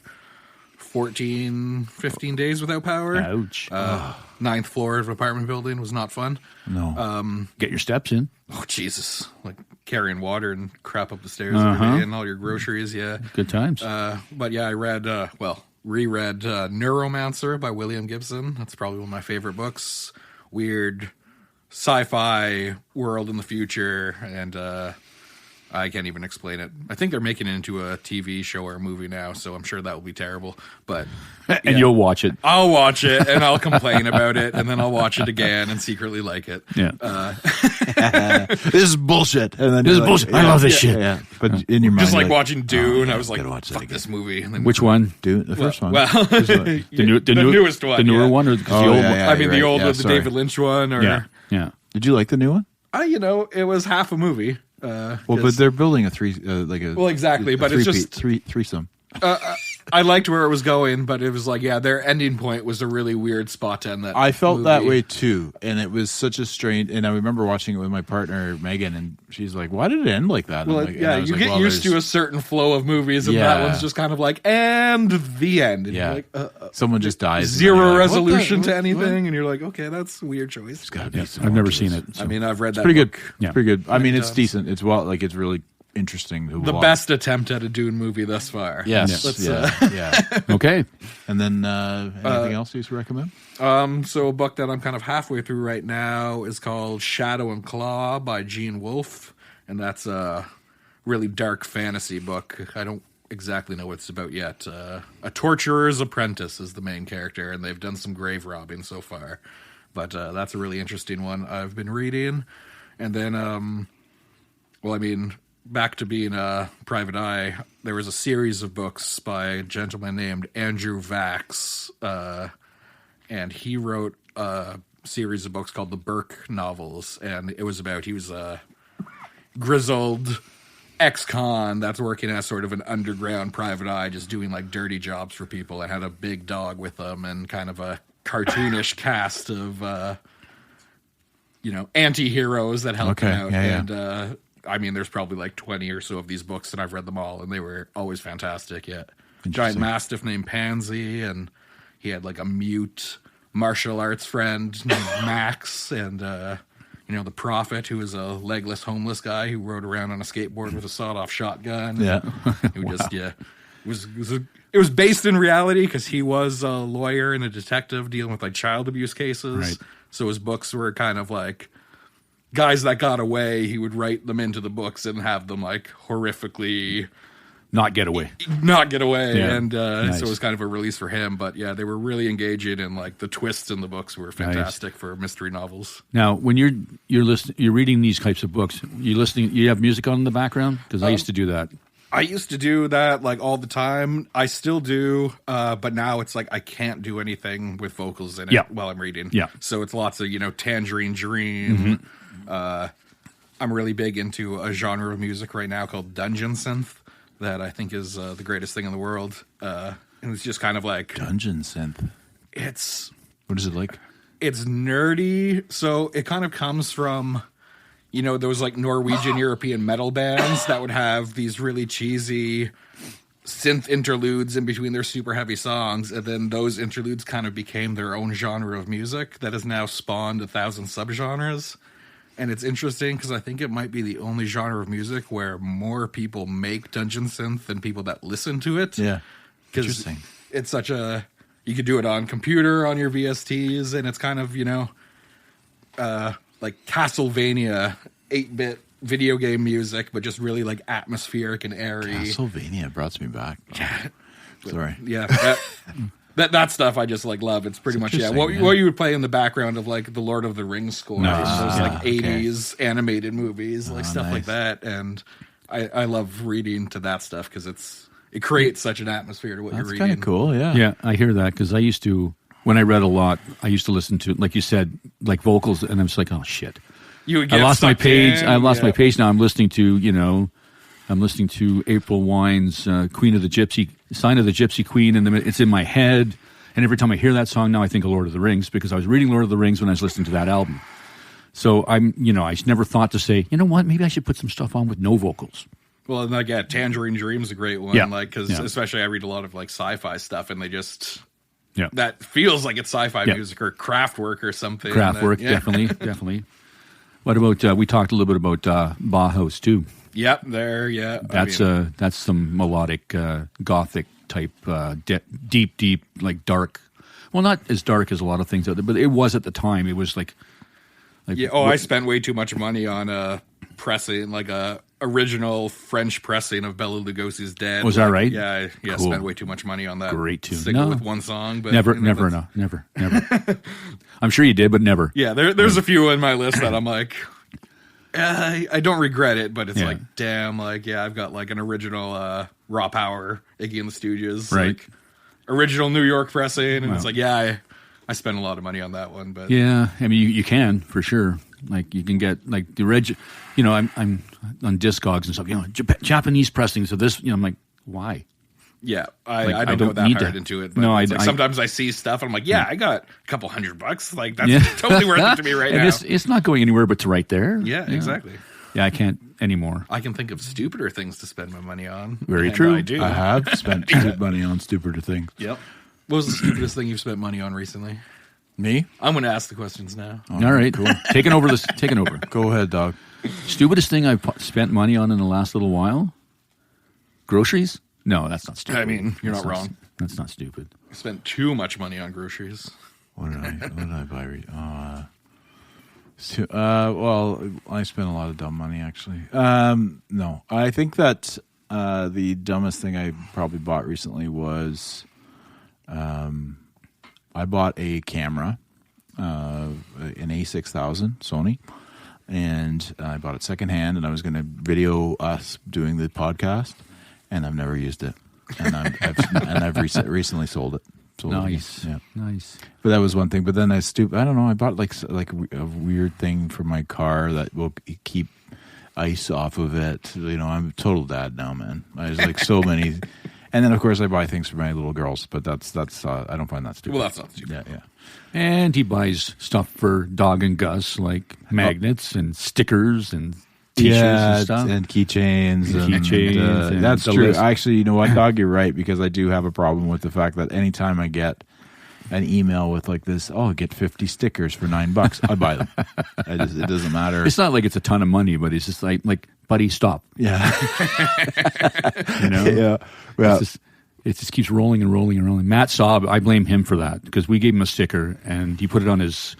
15 days without power. Ouch. 9th floor of an apartment building was not fun. No. Get your steps in. Oh, Jesus. Like carrying water and crap up the stairs every day and all your groceries, yeah. Good times. But yeah, I read, reread Neuromancer by William Gibson. That's probably one of my favorite books. Weird sci-fi world in the future, and I can't even explain it. I think they're making it into a TV show or a movie now, so I'm sure that will be terrible. But and you'll watch it. I'll watch it, and I'll complain about it, and then I'll watch it again and secretly like it. Yeah. This is bullshit. And then this is bullshit. I love this shit. Yeah. But in your mind, just like watching Dune, I was like, fuck this movie. And then, which one? Dune, the first one. Well, the newest one. The newer one, or the old one? I mean, the old one, the David Lynch one, or Yeah. Did you like the new one? It was half a movie. But they're building a exactly, but it's just threesome. I liked where it was going, but it was like, their ending point was a really weird spot to end that. I felt movie. that way too, and it was such a strange. And I remember watching it with my partner Megan, and she's like, "Why did it end like that?" Well, you get used to a certain flow of movies, and that one's just kind of like, and the end. And you're like, someone just dies. Zero resolution to anything, and you're like, okay, that's a weird choice. It's gotta be. I've never seen it. So. I mean, I've read that. Pretty book. Good. Yeah, pretty good. I mean, it's decent. It's it's really interesting to the watch. best attempt at a Dune movie thus far. Yes. Okay. And then anything else you recommend? So a book that I'm kind of halfway through right now is called Shadow and Claw by Gene Wolfe, and that's a really dark fantasy book. I don't exactly know what it's about yet. A torturer's apprentice is the main character, and they've done some grave robbing so far. But that's a really interesting one I've been reading. And then, back to being a private eye, there was a series of books by a gentleman named Andrew Vax, and he wrote a series of books called the Burke novels, and it was about, he was a grizzled ex-con that's working as sort of an underground private eye, just doing like dirty jobs for people, and had a big dog with them and kind of a cartoonish cast of anti-heroes that help him out. There's probably like 20 or so of these books, and I've read them all, and they were always fantastic. Giant mastiff named Pansy, and he had like a mute martial arts friend named Max, and the Prophet, who was a legless homeless guy who rode around on a skateboard with a sawed-off shotgun. Yeah, who it was based in reality because he was a lawyer and a detective dealing with like child abuse cases. Right. So his books were kind of like guys that got away. He would write them into the books and have them like horrifically not get away. Yeah. And nice. So it was kind of a release for him. But yeah, they were really engaging, and like the twists in the books were fantastic for mystery novels. Now, when you're reading these types of books, you have music on in the background? Because I used to do that. I used to do that like all the time. I still do, but now it's like I can't do anything with vocals in it while I'm reading. Yeah. So it's lots of, Tangerine Dream. Mm-hmm. I'm really big into a genre of music right now called dungeon synth that I think is the greatest thing in the world. And it's just kind of like... Dungeon synth? What is it like? It's nerdy. So it kind of comes from... those like Norwegian European metal bands that would have these really cheesy synth interludes in between their super heavy songs, and then those interludes kind of became their own genre of music that has now spawned 1,000 subgenres. And it's interesting because I think it might be the only genre of music where more people make dungeon synth than people that listen to it. Yeah, interesting. It's such a... You could do it on computer, on your VSTs, and it's kind of, like Castlevania 8-bit video game music, but just really like atmospheric and airy. Castlevania brought me back. Yeah. Sorry. Yeah. That stuff I just like love. It's pretty much what you would play in the background of like the Lord of the Rings scores, those like 80s animated movies, like stuff like that. And I love reading to that stuff because it creates such an atmosphere to what you're reading. That's kind of cool. Yeah. Yeah, I hear that because I used to. When I read a lot, I used to listen to, like you said, like vocals, and I'm just like, oh shit! I lost my page. I lost my page. Now I'm listening to, April Wine's "Queen of the Gypsy," "Sign of the Gypsy Queen," and it's in my head. And every time I hear that song, now I think of Lord of the Rings because I was reading Lord of the Rings when I was listening to that album. So I never thought to say, you know what, maybe I should put some stuff on with no vocals. Well, and like Tangerine Dream's a great one. Yeah. Because especially I read a lot of like sci-fi stuff, and they just. Yeah. That feels like it's sci-fi music or Kraftwerk or something. Kraftwerk, definitely. What about, we talked a little bit about Bauhaus, too. Yep, there, That's some melodic, gothic type, deep, like dark. Well, not as dark as a lot of things out there, but it was at the time. It was like I spent way too much money on pressing, like a original French pressing of Bela Lugosi's Dead. Was that right? Yeah, cool. Spent way too much money on that. Great tune. Stick with one song, but never. I'm sure you did, but never. Yeah, there's a few on my list that I'm like, I don't regret it, but it's like, damn, like I've got like an original Raw Power, Iggy and the Stooges, right? Like, original New York pressing, and it's like, I spent a lot of money on that one, but yeah, I mean you can for sure. Like you can get like the I'm on Discogs and stuff. Japanese pressings of this. I'm like, why? Yeah, I don't go that hard into it. But no, sometimes I see stuff and I'm like, I got a couple $100. Like that's totally worth it to me right now. It's not going anywhere but to right there. Yeah, exactly. Yeah, I can't anymore. I can think of stupider things to spend my money on. Very true. I do. I have spent stupid money on stupider things. Yep. What was the stupidest thing you've spent money on recently? Me? I'm going to ask the questions now. All right, cool. Taking over. Go ahead, dog. Stupidest thing I've spent money on in the last little while? Groceries? No, that's not stupid. I mean, you're not wrong. That's not stupid. I spent too much money on groceries. What did I buy? Well, I spent a lot of dumb money, actually. No, I think that the dumbest thing I probably bought recently was I bought a camera, an A6000 Sony, and I bought it secondhand, and I was going to video us doing the podcast, and I've never used it, and I've recently sold it. Nice. Yeah. Nice. But that was one thing. But then I don't know. I bought like a weird thing for my car that will keep ice off of it. I'm a total dad now, man. There's like so many. And then of course I buy things for my little girls. But that's I don't find that stupid. Well, that's not stupid. Yeah. And he buys stuff for Dawg and Gus, like magnets and stickers and T-shirts and stuff. And keychains. And that's true. Actually, you know what, Dog? You're right, because I do have a problem with the fact that anytime I get an email with like this, get 50 stickers for $9, I buy them. It doesn't matter. It's not like it's a ton of money, but it's just like buddy, stop. Yeah. Yeah. It just keeps rolling and rolling and rolling. Matt Saab, I blame him for that because we gave him a sticker and he put it on his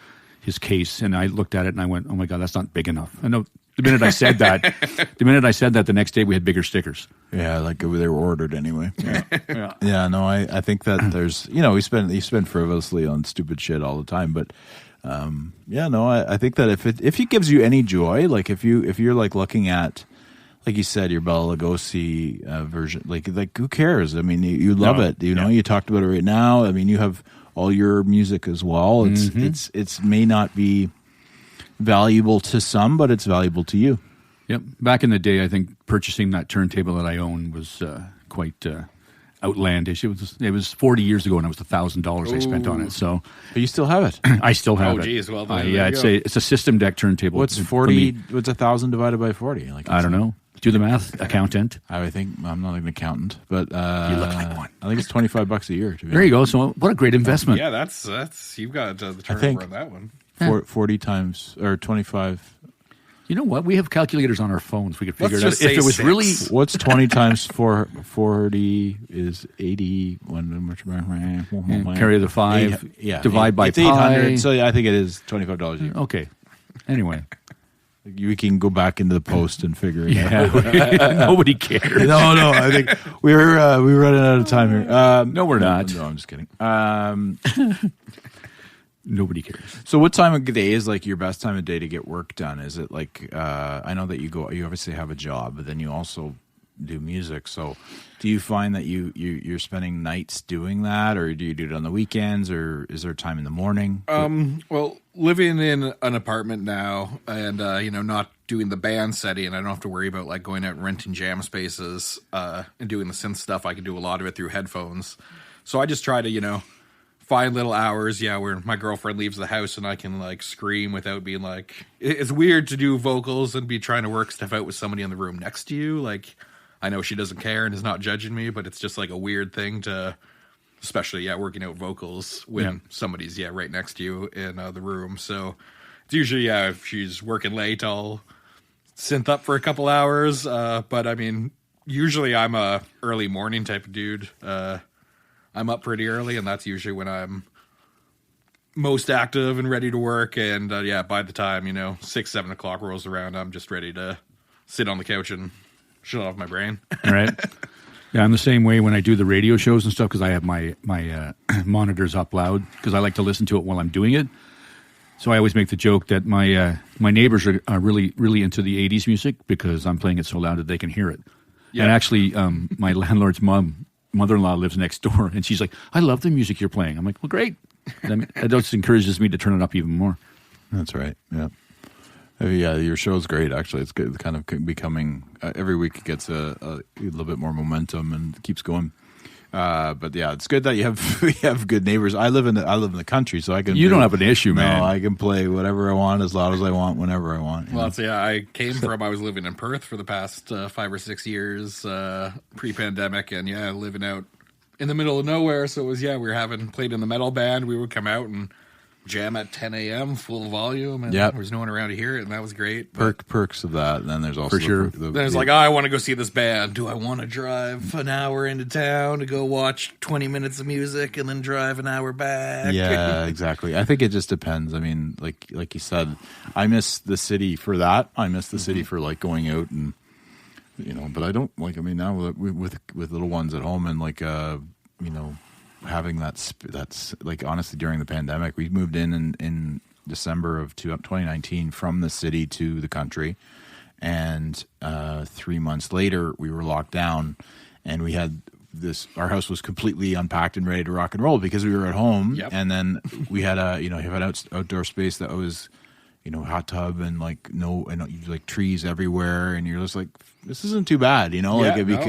case, and I looked at it and I went, "Oh my God, that's not big enough." I know. The minute I said that, the next day we had bigger stickers. Yeah, like they were ordered anyway. Yeah. Yeah. No, I think that there's, you spend frivolously on stupid shit all the time, but I think that if it gives you any joy, like if you're like looking at, like you said, your Bela Lugosi version, like who cares? I mean, you love it. You talked about it right now. I mean, you have all your music as well. It's may not be valuable to some, but it's valuable to you. Yep. Back in the day, I think purchasing that turntable that I own was quite outlandish. It was 40 years ago, and it was $1,000 I spent on it. So, but you still have it. I still have it. Oh, geez. Well, it's a system deck turntable. What's 40? What's 1,000 divided by 40? I don't know. Do the math, accountant. I think I'm not an accountant, but you look like one. I think it's $25 a year. There you go. So, what a great investment. Yeah, that's you've got the turnover on that one. 40 times or 25. You know what? We have calculators on our phones. We could figure Let's it out. just If it was 6. really, What's 20 times 40 is 80. carry the 5. Divide by it's 800. pi. So I think it is $25 a year. Okay. Anyway, We can go back into the post and figure it out. Nobody cares. No. I think we're running out of time here. No, we're not. No, I'm just kidding. Nobody cares. So what time of day is like your best time of day to get work done? Is it like I know that you obviously have a job, but then you also do music. So do you find that you're spending nights doing that, or do you do it on the weekends, or is there time in the morning? Well, living in an apartment now and not doing the band setting, I don't have to worry about like going out and renting jam spaces and doing the synth stuff. I can do a lot of it through headphones. So I just try to, find little hours, where my girlfriend leaves the house and I can like scream without being like, it's weird to do vocals and be trying to work stuff out with somebody in the room next to you. Like, I know she doesn't care and is not judging me, but it's just like a weird thing to, especially, working out vocals when somebody's, right next to you in the room. So it's usually, if she's working late, I'll synth up for a couple hours. But I mean, usually I'm a early morning type of dude. I'm up pretty early, and that's usually when I'm most active and ready to work. And by the time 6, 7 o'clock rolls around, I'm just ready to sit on the couch and shut off my brain. Right. Yeah, I'm the same way when I do the radio shows and stuff because I have my monitors up loud because I like to listen to it while I'm doing it. So I always make the joke that my neighbors are really, really into the 80s music because I'm playing it so loud that they can hear it. Yeah. And actually, my landlord's mother-in-law lives next door, and she's like, "I love the music you're playing." I'm like, "Well, great. That just encourages me to turn it up even more. That's right. Yeah. Yeah, your show's great. Actually, it's good. It's kind of becoming every week it gets a little bit more momentum and keeps going. But yeah, it's good that you have good neighbors. I live in the country, so I can. You don't have an issue, man. No, I can play whatever I want as loud as I want, whenever I want. Well, I was living in Perth for the past 5 or 6 years pre-pandemic, and living out in the middle of nowhere. So it was we were played in the metal band. We would come out and jam at 10 a.m. full volume, and there was no one around to hear it, and that was great. Perks of that, and then there's also for sure. There's I want to go see this band. Do I want to drive an hour into town to go watch 20 minutes of music and then drive an hour back? Yeah, exactly. I think it just depends. I mean, like you said, I miss the city for that. I miss the city for going out and but I don't now with little ones at home and having that's honestly during the pandemic, we moved in December of 2019 from the city to the country, and 3 months later we were locked down, and we had our house was completely unpacked and ready to rock and roll because we were at home. And then we had outdoor space that was hot tub and trees everywhere, and you're just like, this isn't too bad,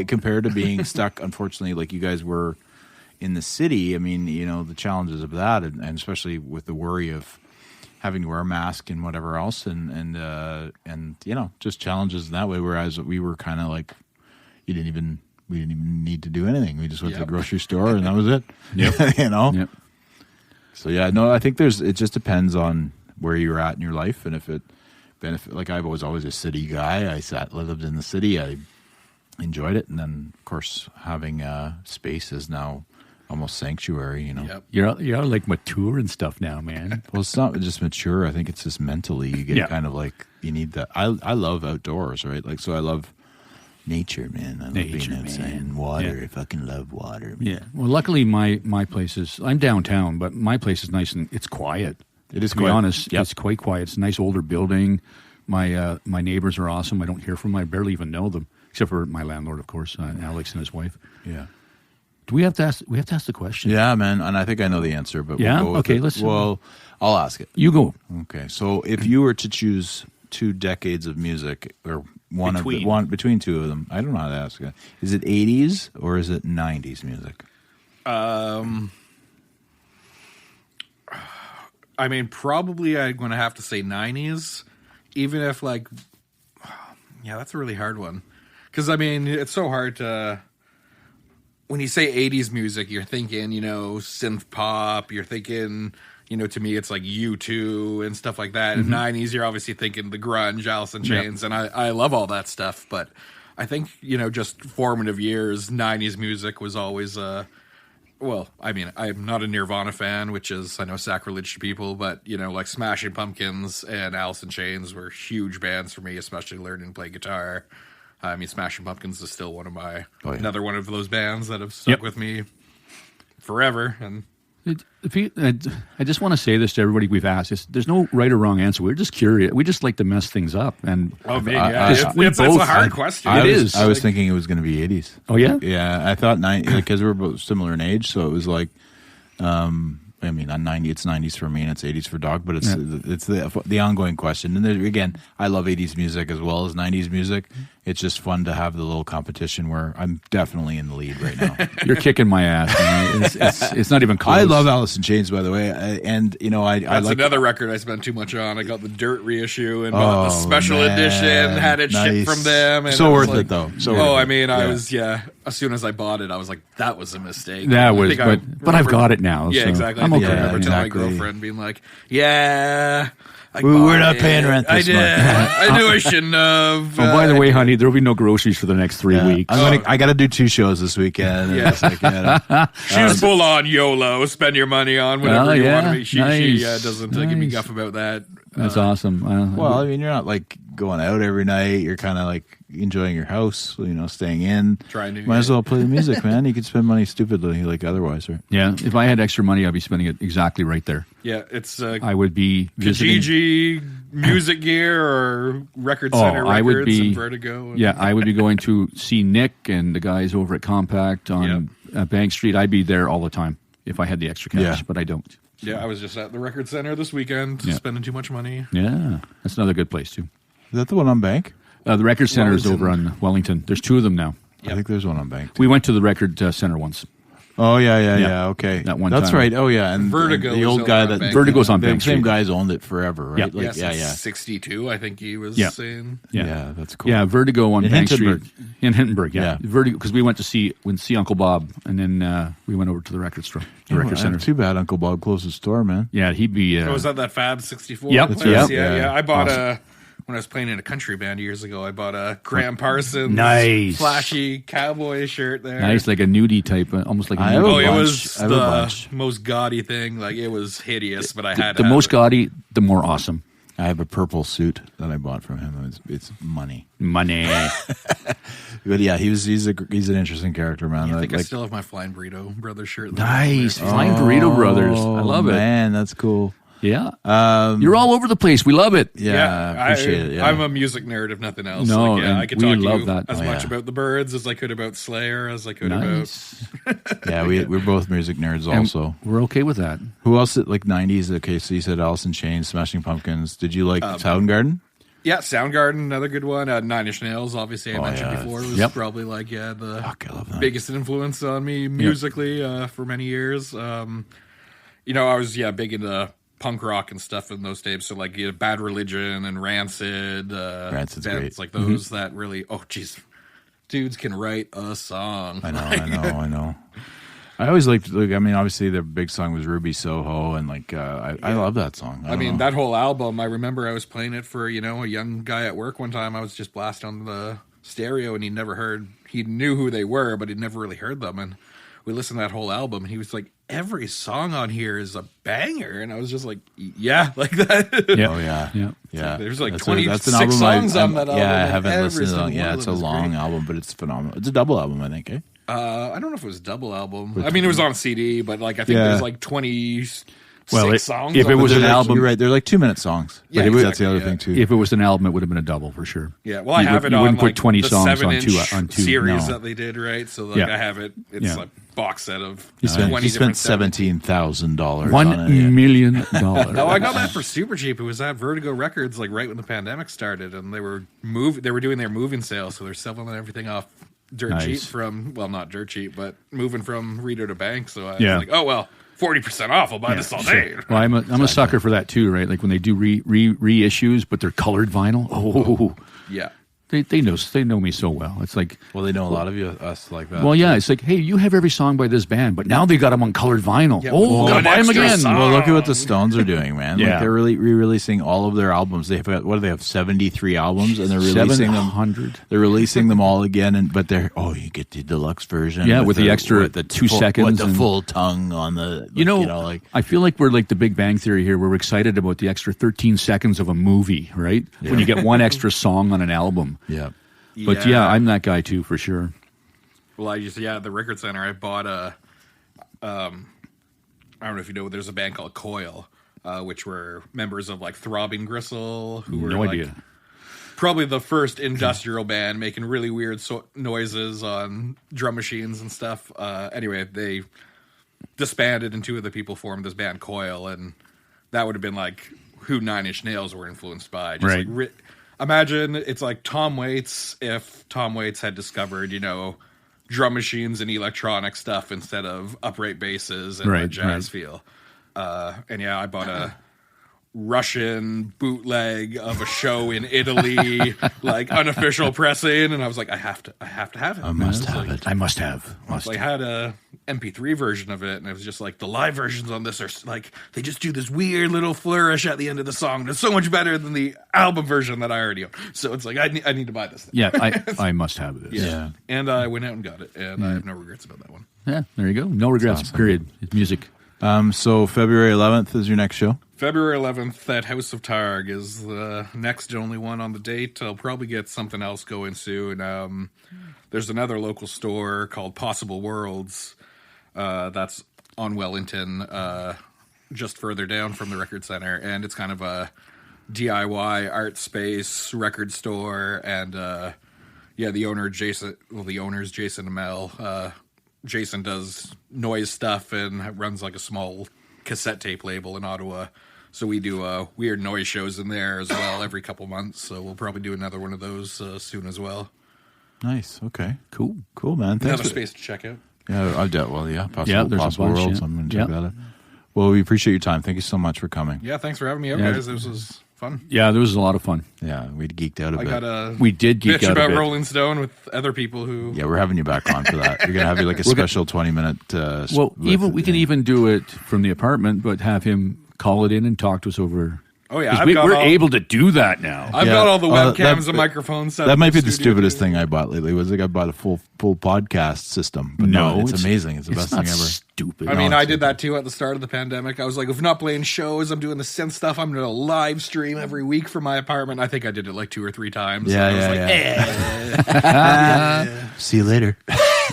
compared to being stuck, unfortunately, like you guys were in the city. I mean, the challenges of that, and especially with the worry of having to wear a mask and whatever else, and just challenges in that way. Whereas we were kind of like, we didn't even need to do anything. We just went to the grocery store and that was it. Yep. So I think it just depends on where you're at in your life, and if it benefit. Like I was always a city guy. I lived in the city. I enjoyed it, and then of course having space is now almost sanctuary, You're like mature and stuff now, man. Well, it's not just mature. I think it's just mentally. You get kind of like, you need that. I love outdoors, right? So I love nature, man. I love being outside and water. Yeah. I fucking love water, man. Yeah. Well, luckily my place is, I'm downtown, but my place is nice and it's quiet. It is to be honest. It's quite quiet. It's a nice older building. My neighbors are awesome. I don't hear from them. I barely even know them, except for my landlord, of course, Alex and his wife. Yeah. Do we have to ask? We have to ask the question. Yeah, man, and I think I know the answer, but yeah, we'll go with okay. it. Let's. Well, I'll ask it. You go. Okay, so if you were to choose 2 decades of music, or between two of them, I don't know how to ask it. Is it 80s or is it 90s music? I mean, probably I'm going to have to say 90s, even if that's a really hard one, because I mean, it's so hard to. When you say 80s music, you're thinking, synth pop, you're thinking, to me, it's like U2 and stuff like that. Mm-hmm. And 90s, you're obviously thinking the grunge, Alice in Chains, and I love all that stuff. But I think, just formative years, 90s music was always, well, I mean, I'm not a Nirvana fan, which is, I know, sacrilege to people, but, like Smashing Pumpkins and Alice in Chains were huge bands for me, especially learning to play guitar. I mean, Smashing Pumpkins is still one of my another one of those bands that have stuck with me forever. And I just want to say this to everybody we've asked: there's no right or wrong answer. We're just curious. We just like to mess things up. And it's a hard question. I was thinking it was going to be 80s. Oh yeah, yeah. I thought 90s because we're both similar in age, so it was like. I mean, on 90, it's 90s for me and it's 80s for Dawg, but it's the ongoing question. And there, again, I love 80s music as well as 90s music. It's just fun to have the little competition where I'm definitely in the lead right now. You're kicking my ass. It's not even close. I love Alice in Chains, by the way, and that's like another record I spent too much on. I got the Dirt reissue and bought the special edition, had it shipped from them. And so worth it though. I mean, I was as soon as I bought it, I was like, that was a mistake. That was, but I've got it now. Yeah, so exactly. I'm okay. I remember telling my girlfriend, being like, "Yeah, we're not paying rent this month." I knew I shouldn't have. Oh, by the way, honey, there'll be no groceries for the next 3 weeks. I got to do 2 shows this weekend. Yeah. She's full on YOLO. Spend your money on whatever you want to be. She doesn't give me guff about that. That's awesome. Well, I mean, you're not like going out every night. You're kind of like enjoying your house, staying in. Might as well play the music, man. You could spend money stupidly like otherwise, right? Yeah. If I had extra money, I'd be spending it exactly right there. Yeah, it's I would be visiting Kijiji Music Gear or Record Center Records I would be, and Vertigo. I would be going to see Nick and the guys over at Compact on Bank Street. I'd be there all the time if I had the extra cash, but I don't. Yeah, I was just at the Record Center this weekend, spending too much money. Yeah, that's another good place too. Is that the one on Bank? The Record Center is over on Wellington. There's two of them now. Yep. I think there's one on Bank, too. We went to the Record Center once. Oh, yeah. Okay. That one That's time. right. Oh, yeah. And Vertigo. The old guy that... Vertigo's on Bank The same Street. guy's owned it forever, right? Yeah. Like, yeah. 62, I think he was saying. Yeah, that's cool. Yeah, Vertigo on In Bank Hintonburg. Street. In Hintonburg, Yeah. Vertigo, because we went to see Uncle Bob, and then we went over to the record store, the Record Center. Too bad Uncle Bob closed his store, man. Yeah, he'd be... Was that Fab 64? Yep, place? yep. Yeah. I bought when I was playing in a country band years ago, I bought a Graham Parsons flashy cowboy shirt there. Nice, like a nudie type, almost like a nudie. Oh, it was the most gaudy thing. Like, it was hideous, but I had the most gaudy, the more awesome. I have a purple suit that I bought from him. It's money. But yeah, he's an interesting charter, man. Yeah, I think I still have my Flying Burrito Brothers shirt. Nice, Flying Burrito Brothers. I love it. Man, that's cool. Yeah, you're all over the place. We love it. Yeah, I appreciate it. Yeah. I'm a music nerd, if nothing else. No, like, I could talk to you that. as much about the Byrds as I could about Slayer, as I could about. Yeah, we're both music nerds. Also, we're okay with that. Who else? Like '90s? Okay, so you said Alice in Chains, Smashing Pumpkins. Did you like Soundgarden? Yeah, Soundgarden, another good one. Nine Inch Nails, obviously, I mentioned before, was probably like the biggest influence on me musically for many years. I was big into punk rock and stuff in those days. So like Bad Religion and Rancid, Rancid's bands great. like those that really dudes can write a song. I know. I always liked. Obviously their big song was Ruby Soho, and I love that song. I mean that whole album. I remember I was playing it for a young guy at work one time. I was just blasting on the stereo, and he knew who they were, but he'd never really heard them. And we listened to that whole album, and he was like, every song on here is a banger. And I was just like, yeah, like that. Yeah. Oh, yeah. There's like 26 songs on that album. Yeah, I haven't listened to it. Yeah, it's a long album, but it's phenomenal. It's a double album, I think, eh? I don't know if it was a double album. I mean, it was on CD, but I think there's like 26 songs. If it was an album, you're right. They're like 2-minute songs. Yeah, exactly, that's the other thing too. If it was an album, it would have been a double for sure. Yeah, well, I have it on. You wouldn't put 20 the songs on 7-inch two series that they did, right? So I have it. It's a box set of 20 He spent $17,000. $1 million. No, I got that for super cheap. It was at Vertigo Records, like right when the pandemic started, and they were doing their moving sale, so they're selling everything off dirt cheap not dirt cheap, but moving from Rito to Bank. So I was like, 40% off. I'll buy this all day. Well, I'm a sucker for that too, right? Like when they do reissues, but they're colored vinyl. Oh, yeah. They know me so well. It's like, well, they know a lot of us like that. Well, yeah, it's like, hey, you have every song by this band, but now they got them on colored vinyl. Yeah, gotta buy them again. Well, look at what the Stones are doing, man. Yeah. Like they're re-releasing all of their albums. They have 73 albums, and they're releasing 700. them. They're releasing them all again, you get the deluxe version. Yeah, with the extra 2 seconds, with the full tongue on the. I feel like we're like the Big Bang Theory here. We're excited about the extra 13 seconds of a movie, right? Yeah. When you get one extra song on an album. Yeah. But I'm that guy too, for sure. Well, at the Record Center, I bought I don't know if you know, there's a band called Coil, which were members of like Throbbing Gristle, who were probably the first industrial band making really weird noises on drum machines and stuff. Anyway, they disbanded and 2 other people formed this band Coil, and that would have been like who Nine Inch Nails were influenced by. Just right. Imagine it's like Tom Waits if Tom Waits had discovered, drum machines and electronic stuff instead of upright basses and a jazz feel. I bought a Russian bootleg of a show in Italy, like unofficial pressing, and I was like, I have to have it. I must have it. I must have. I had a MP3 version of it, and it was just like the live versions on this are like they just do this weird little flourish at the end of the song. And it's so much better than the album version that I already own. So it's like I need to buy this thing. Yeah, I must have this. Yeah. And I went out and got it, and I have no regrets about that one. Yeah, there you go. No regrets. Awesome. Period. It's music. So February 11th is your next show? February 11th at House of Targ is the next only one on the date. I'll probably get something else going soon. There's another local store called Possible Worlds that's on Wellington, just further down from the Record Center. And it's kind of a DIY art space record store. And the owners Jason and Mel. Jason does noise stuff and runs like a small cassette tape label in Ottawa. So we do weird noise shows in there as well every couple months. So we'll probably do another one of those soon as well. Nice. Okay. Cool, man. Thanks. Another space to check out. Yeah, I doubt. Well, yeah, possible, yeah, there's possible a bunch, worlds. yeah. I'm going to check that out. Well, we appreciate your time. Thank you so much for coming. Yeah, thanks for having me out, guys. This was fun. Yeah, there was a lot of fun. Yeah, we geeked out a bit. We did geek bitch out about a bit. Rolling Stone with other people who. Yeah, we're having you back on for that. We're going to have you like a special 20-minute. Well, we can even do it from the apartment, but have him call it in and talk to us over. Oh yeah, we're able to do that now. I've got all the webcams and microphones set. That might be the stupidest thing I bought lately. Was like I bought a full podcast system. But no, it's amazing. It's the best thing ever. Stupid. I mean, I did that too at the start of the pandemic. I was like, if I'm not playing shows, I'm doing the synth stuff. I'm doing a live stream every week from my apartment. I think I did it like 2 or 3 times. Yeah. See you later.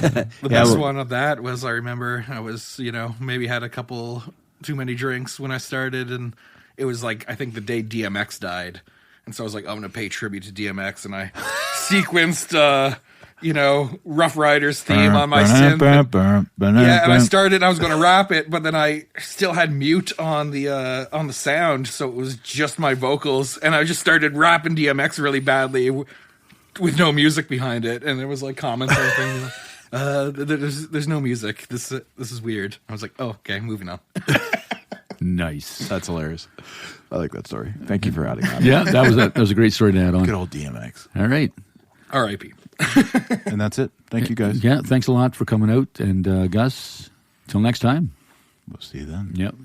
The best one of that was I remember I was maybe had a couple too many drinks when I started, and it was like, I think the day DMX died. And so I was like, I'm going to pay tribute to DMX. And I sequenced, Rough Riders theme on my synth. And I started, I was going to rap it, but then I still had mute on the sound. So it was just my vocals. And I just started rapping DMX really badly with no music behind it. And there was like comments and everything. There's no music. This is weird. I was like, oh, okay, moving on. Nice. That's hilarious. I like that story. Thank you for adding that. Yeah, that was a great story to add on. Good old DMX. All right. R.I.P. And that's it. Thank you, guys. Yeah, thanks a lot for coming out. And Gus, till next time. We'll see you then. Yep.